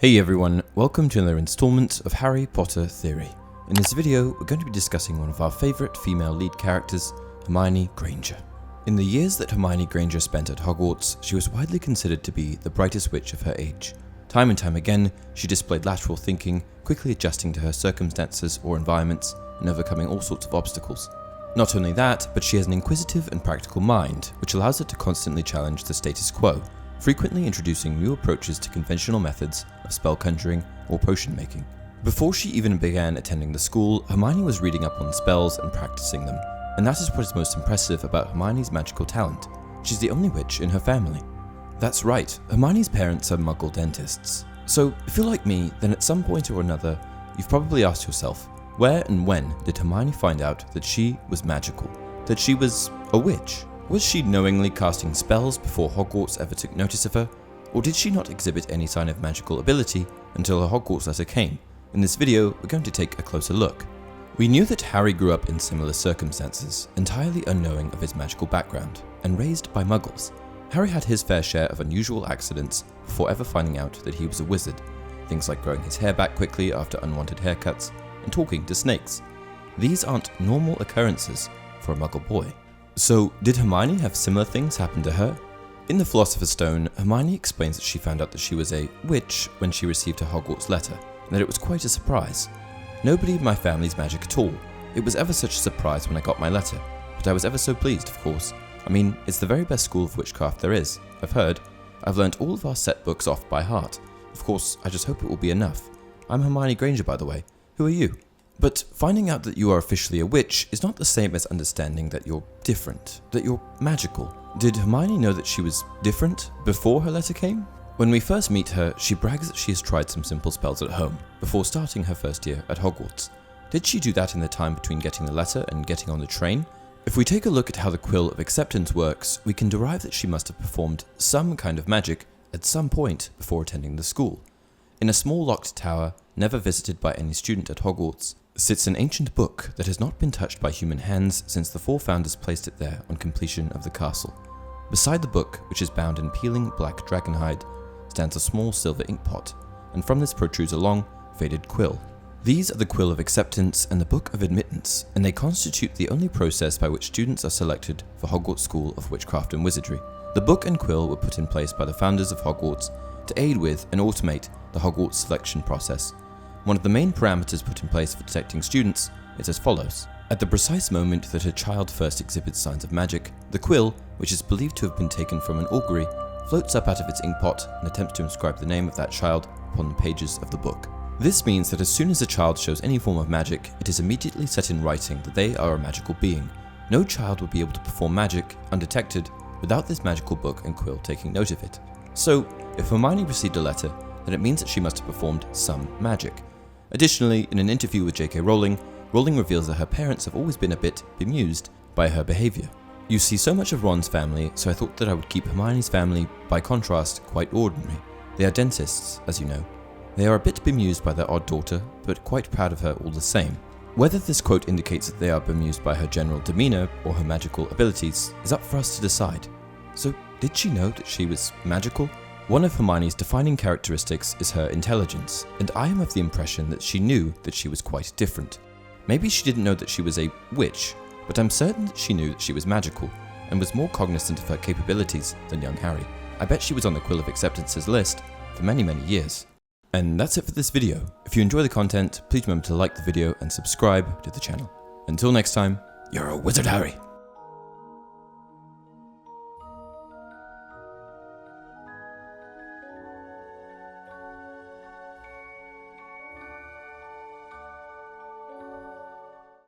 Hey everyone, welcome to another installment of Harry Potter Theory. In this video, we're going to be discussing one of our favourite female lead characters, Hermione Granger. In the years that Hermione Granger spent at Hogwarts, she was widely considered to be the brightest witch of her age. Time and time again, she displayed lateral thinking, quickly adjusting to her circumstances or environments, and overcoming all sorts of obstacles. Not only that, but she has an inquisitive and practical mind, which allows her to constantly challenge the status quo, frequently introducing new approaches to conventional methods of spell conjuring or potion making. Before she even began attending the school, Hermione was reading up on spells and practicing them, and that is what is most impressive about Hermione's magical talent. She's the only witch in her family. That's right, Hermione's parents are muggle-dentists. So, if you're like me, then at some point or another, you've probably asked yourself, where and when did Hermione find out that she was magical? That she was a witch? Was she knowingly casting spells before Hogwarts ever took notice of her? Or did she not exhibit any sign of magical ability until her Hogwarts letter came? In this video, we're going to take a closer look. We knew that Harry grew up in similar circumstances, entirely unknowing of his magical background, and raised by muggles. Harry had his fair share of unusual accidents before ever finding out that he was a wizard. Things like growing his hair back quickly after unwanted haircuts, and talking to snakes. These aren't normal occurrences for a muggle boy. So, did Hermione have similar things happen to her? In the Philosopher's Stone, Hermione explains that she found out that she was a witch when she received her Hogwarts letter, and that it was quite a surprise. Nobody in my family's magic at all. It was ever such a surprise when I got my letter, but I was ever so pleased, of course. I mean, it's the very best school of witchcraft there is, I've heard. I've learnt all of our set books off by heart. Of course, I just hope it will be enough. I'm Hermione Granger, by the way. Who are you? But finding out that you are officially a witch is not the same as understanding that you're different, that you're magical. Did Hermione know that she was different before her letter came? When we first meet her, she brags that she has tried some simple spells at home, before starting her first year at Hogwarts. Did she do that in the time between getting the letter and getting on the train? If we take a look at how the Quill of Acceptance works, we can derive that she must have performed some kind of magic at some point before attending the school. In a small locked tower, never visited by any student at Hogwarts, sits an ancient book that has not been touched by human hands since the four founders placed it there on completion of the castle. Beside the book, which is bound in peeling black dragon hide, stands a small silver ink pot, and from this protrudes a long, faded quill. These are the Quill of Acceptance and the Book of Admittance, and they constitute the only process by which students are selected for Hogwarts School of Witchcraft and Wizardry. The book and quill were put in place by the founders of Hogwarts to aid with and automate the Hogwarts selection process. One of the main parameters put in place for detecting students is as follows. At the precise moment that a child first exhibits signs of magic, the quill, which is believed to have been taken from an augury, floats up out of its inkpot and attempts to inscribe the name of that child upon the pages of the book. This means that as soon as a child shows any form of magic, it is immediately set in writing that they are a magical being. No child would be able to perform magic undetected without this magical book and quill taking note of it. So, if Hermione received a letter, then it means that she must have performed some magic. Additionally, in an interview with J.K. Rowling reveals that her parents have always been a bit bemused by her behaviour. You see so much of Ron's family, so I thought that I would keep Hermione's family, by contrast, quite ordinary. They are dentists, as you know. They are a bit bemused by their odd daughter, but quite proud of her all the same. Whether this quote indicates that they are bemused by her general demeanour or her magical abilities is up for us to decide. So, did she know that she was magical? One of Hermione's defining characteristics is her intelligence, and I am of the impression that she knew that she was quite different. Maybe she didn't know that she was a witch, but I'm certain that she knew that she was magical, and was more cognizant of her capabilities than young Harry. I bet she was on the Quill of Acceptance's list for many years. And that's it for this video. If you enjoy the content, please remember to like the video and subscribe to the channel. Until next time, you're a wizard, Harry!